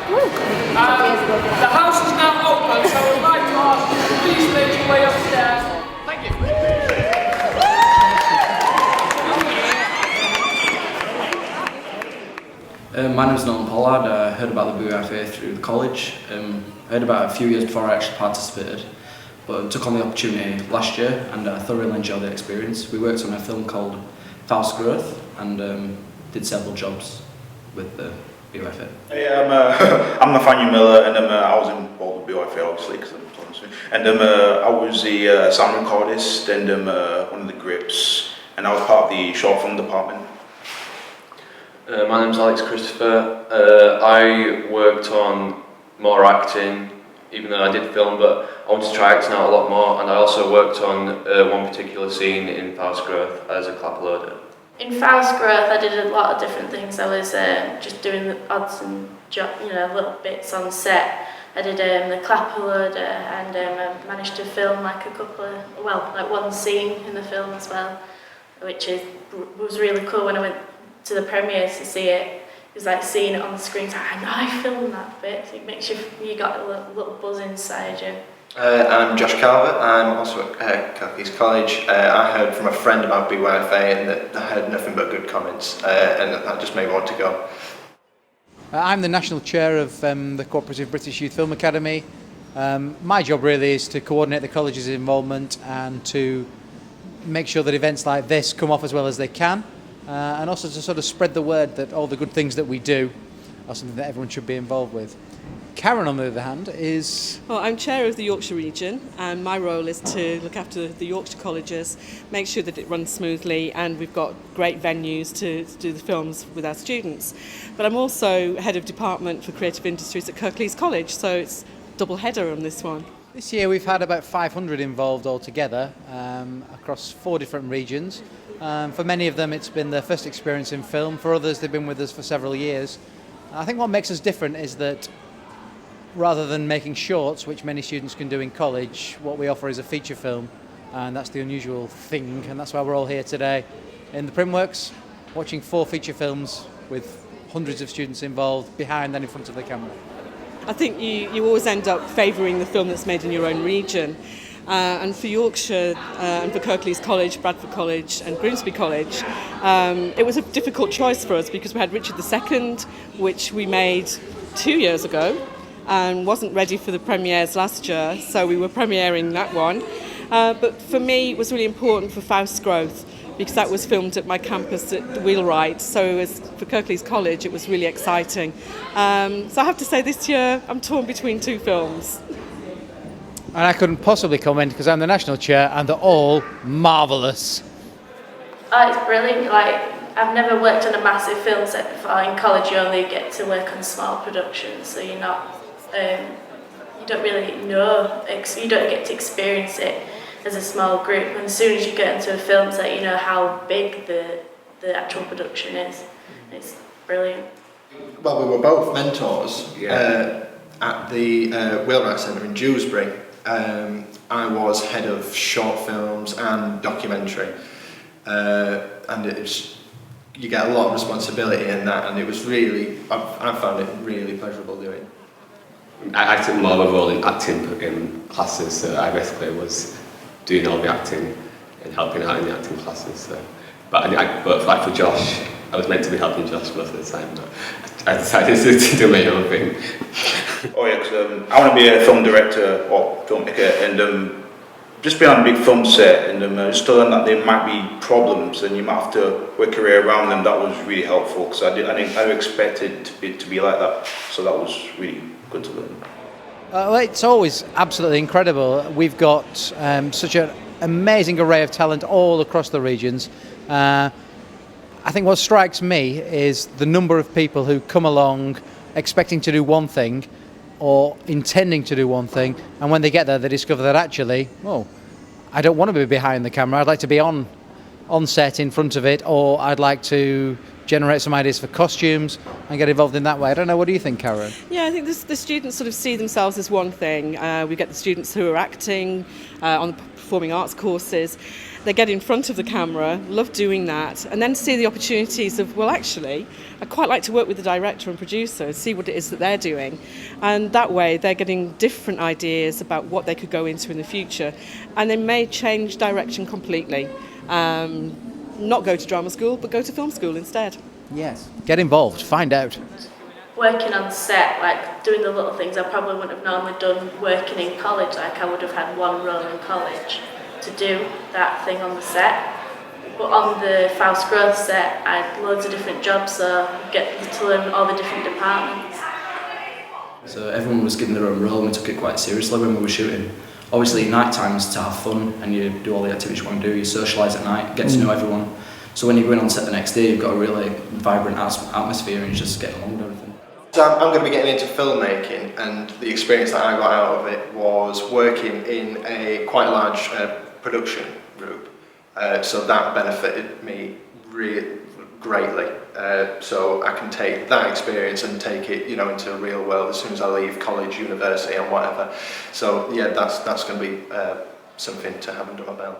The house is now open, so I would like to ask you to please make your way upstairs. Thank you. My name is Nolan Pollard. I heard about the BYFA through the college. I heard about it a few years before I actually participated, but took on the opportunity last year and I thoroughly enjoyed the experience. We worked on a film called False Growth and did several jobs with the BYFA. Hey, I'm Nathaniel Miller and I was involved with BYFA obviously because I'm and I was the sound recordist and one of the grips, and I was part of the short film department. My name's Alex Christopher. I worked on more acting, even though I did film, but I wanted to try acting out a lot more, and I also worked on one particular scene in False Growth as a clapper loader. In False Growth I did a lot of different things. I was just doing the odds and little bits on set. I did the clapper loader and I managed to film like a couple of, like one scene in the film as well, which was really cool when I went to the premieres to see it. It was like seeing it on the screen, like, I know I filmed that bit, so it makes you got a little buzz inside you. I'm Josh Calvert. I'm also at Kirklees College. I heard from a friend about BYFA and that I heard nothing but good comments, and that just made me want to go. I'm the National Chair of the Co-operative British Youth Film Academy. My job really is to coordinate the college's involvement and to make sure that events like this come off as well as they can, and also to sort of spread the word that all the good things that we do are something that everyone should be involved with. Karen, on the other hand, is... Well, I'm chair of the Yorkshire region, and my role is to look after the Yorkshire colleges, make sure that it runs smoothly, and we've got great venues to do the films with our students. But I'm also head of department for creative industries at Kirklees College, so it's double header on this one. This year we've had about 500 involved altogether across 4 different regions. For many of them it's been their first experience in film, for others they've been with us for several years. I think what makes us different is that rather than making shorts, which many students can do in college, what we offer is a feature film, and that's the unusual thing, and that's why we're all here today in the Printworks, watching 4 feature films with hundreds of students involved, behind and in front of the camera. I think you always end up favouring the film that's made in your own region. And for Yorkshire and for Kirklees College, Bradford College and Grimsby College, it was a difficult choice for us because we had Richard II, which we made 2 years ago, and wasn't ready for the premieres last year, so we were premiering that one. But for me it was really important for False Growth because that was filmed at my campus at the Wheelwright, so for Kirklees College it was really exciting. So I have to say this year I'm torn between 2 films. And I couldn't possibly comment because I'm the National Chair and they're all marvellous. Oh, it's brilliant. Like, I've never worked on a massive film set before. In college you only get to work on small productions, so you're not you don't really know, you don't get to experience it as a small group. And as soon as you get into a film set, you know how big the actual production is. It's brilliant. Well, we were both mentors at the Wheelwright Centre in Dewsbury. I was head of short films and documentary, and you get a lot of responsibility in that, and it was really, I found it really pleasurable doing. I took more of a role in acting classes, so I basically was doing all the acting and helping out in the acting classes. So. But like for Josh, I was meant to be helping Josh most of the time, but I decided to do my own thing. Oh yeah, because I want to be a film director or filmmaker, and just being on a big film set and just to learn that there might be problems and you might have to work your way around them. That was really helpful because I didn't expect it to be like that, so that was really good to learn. Well, it's always absolutely incredible. We've got such an amazing array of talent all across the regions. I think what strikes me is the number of people who come along expecting to do one thing or intending to do one thing, and when they get there they discover that actually, I don't want to be behind the camera, I'd like to be on set in front of it, or I'd like to generate some ideas for costumes and get involved in that way. I don't know, what do you think, Karen? Yeah, I think the students sort of see themselves as one thing. We get the students who are acting on the performing arts courses. They get in front of the camera, love doing that, and then see the opportunities of, well, actually, I quite like to work with the director and producer, see what it is that they're doing. And that way, they're getting different ideas about what they could go into in the future. And they may change direction completely. Not go to drama school, but go to film school instead. Yes. Get involved, find out. Working on set, like doing the little things I probably wouldn't have normally done working in college. Like I would have had one role in college to do that thing on the set. But on the Faust Growth set, I had loads of different jobs, so I get to learn all the different departments. So everyone was given their own role and we took it quite seriously when we were shooting. Obviously night time is to have fun and you do all the activities you want to do, you socialise at night, get to know everyone. So when you're going on set the next day, you've got a really vibrant atmosphere and you just get along with everything. So I'm going to be getting into filmmaking, and the experience that I got out of it was working in a quite large production group. So that benefited me really greatly. So I can take that experience and take it, you know, into the real world as soon as I leave college, university, and whatever. So yeah, that's going to be something to have under my belt.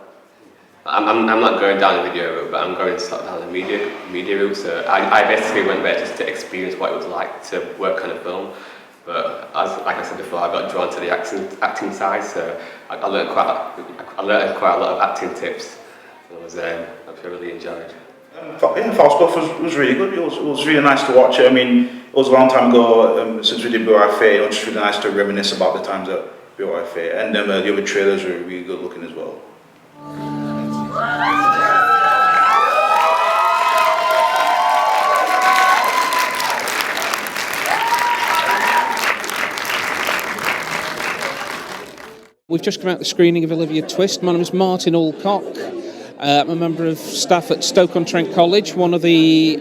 I'm not going down the video route, but I'm going down the media route. So I basically went there just to experience what it was like to work on a film. But like I said before, I got drawn to the acting side, so I learned quite a lot of acting tips. Which I really enjoyed. Faust Growth was really good. It was really nice to watch. I mean, it was a long time ago since we did BYFA. It was just really nice to reminisce about the times at BYFA, and the other trailers were really good looking as well. We've just come out the screening of Olivia Twist. My name is Martin Alcock. I'm a member of staff at Stoke-on-Trent College, one of the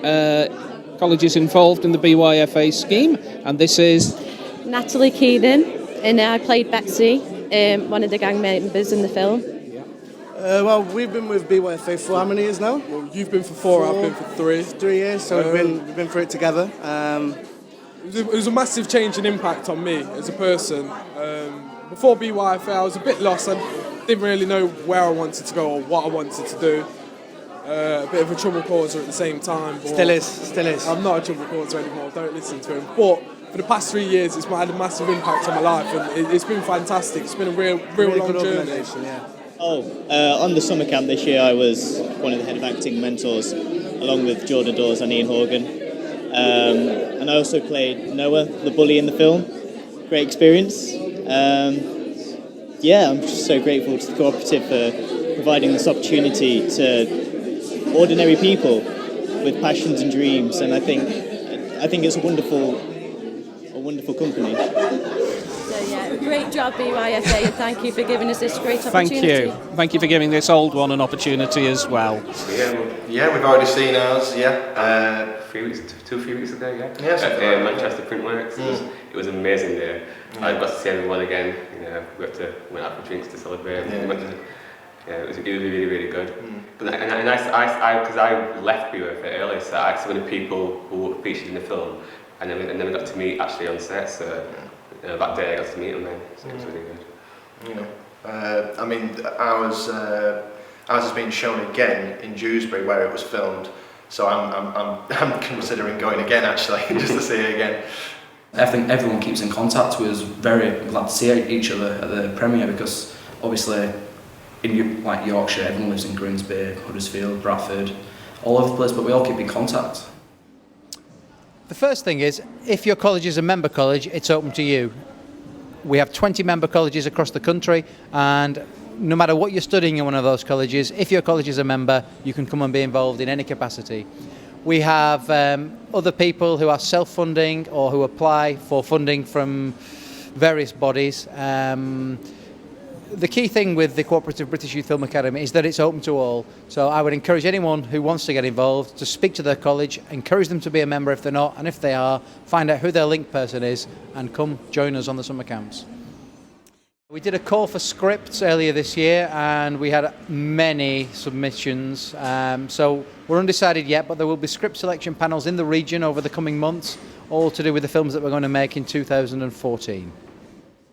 colleges involved in the BYFA scheme, and this is Natalie Keenan, and I played Betsy, one of the gang members in the film. Well, we've been with BYFA for how many years now? Well, you've been for 4, I've been for 3. 3 years, so we've been through it together. It was a massive change and impact on me as a person. Before BYFA, I was a bit lost. I didn't really know where I wanted to go or what I wanted to do. A bit of a trouble causer at the same time. Still is. I'm not a trouble causer anymore, don't listen to him. But for the past 3 years, it's had a massive impact on my life, and it's been fantastic. It's been a real long journey. Yeah. On the summer camp this year, I was one of the head of acting mentors, along with Jordan Dawes and Ian Horgan. And I also played Noah, the bully in the film. Great experience. I'm just so grateful to the Co-operative for providing this opportunity to ordinary people with passions and dreams, and I think it's a wonderful company. So yeah, great job BYFA, and thank you for giving us this great opportunity. Thank you for giving this old one an opportunity as well. Yeah, we've already seen ours. A few weeks ago, yeah. At Manchester Printworks. It was an amazing day. I got to see everyone again. You know, we went out for drinks to celebrate. It was really, really good. Because I left BYFA early, so I saw the people who were featured in the film, and then we got to meet actually on set. So that day I got to meet them. So it was really good. I mean, ours has been shown again in Dewsbury where it was filmed. So I'm considering going again actually, just to see it again. I think everyone keeps in contact. We was very glad to see each other at the premiere, because obviously in Yorkshire, everyone lives in Grimsby, Huddersfield, Bradford, all over the place, but we all keep in contact. The first thing is, if your college is a member college, it's open to you. We have 20 member colleges across the country, and no matter what you're studying in one of those colleges, if your college is a member, you can come and be involved in any capacity. We have other people who are self-funding or who apply for funding from various bodies. The key thing with the Co-operative British Youth Film Academy is that it's open to all. So I would encourage anyone who wants to get involved to speak to their college, encourage them to be a member if they're not, and if they are, find out who their link person is and come join us on the summer camps. We did a call for scripts earlier this year and we had many submissions. So we're undecided yet, but there will be script selection panels in the region over the coming months, all to do with the films that we're going to make in 2014.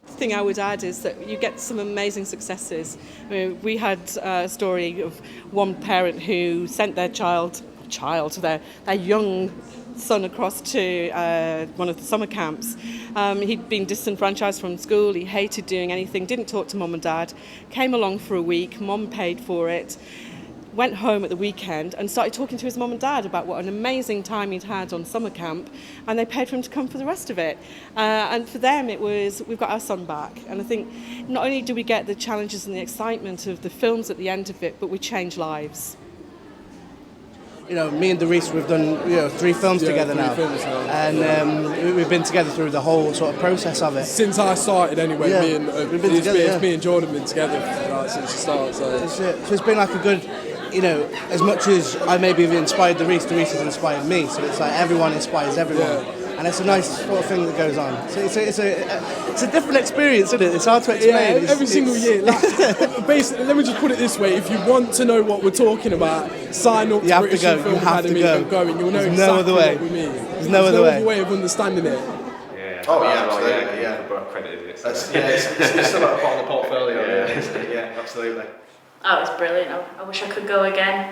The thing I would add is that you get some amazing successes. I mean, we had a story of one parent who sent their their young son across to one of the summer camps. He'd been disenfranchised from school, he hated doing anything, didn't talk to mum and dad, came along for a week, mum paid for it, went home at the weekend and started talking to his mum and dad about what an amazing time he'd had on summer camp, and they paid for him to come for the rest of it. And for them it was, we've got our son back. And I think not only do we get the challenges and the excitement of the films at the end of it, but we change lives. You know, me and Doris, we've done 3 films together now, and we've been together through the whole sort of process of it. Since I started, anyway, we've been together. Me and Jordan been together since the start. So it's been like a good, as much as I maybe have inspired Doris has inspired me. So it's like everyone inspires everyone. Yeah. And it's a nice sort of thing that goes on. So it's a different experience, isn't it? It's hard to explain. Yeah, every single year. Like, basically, let me just put it this way: if you want to know what we're talking about, sign up to British Film Academy and go, and you'll know exactly what we mean. There's no other way of understanding it. Yeah. Oh yeah, absolutely. Yeah. It's still at the bottom of the portfolio. Yeah, absolutely. Oh, it's brilliant. I wish I could go again.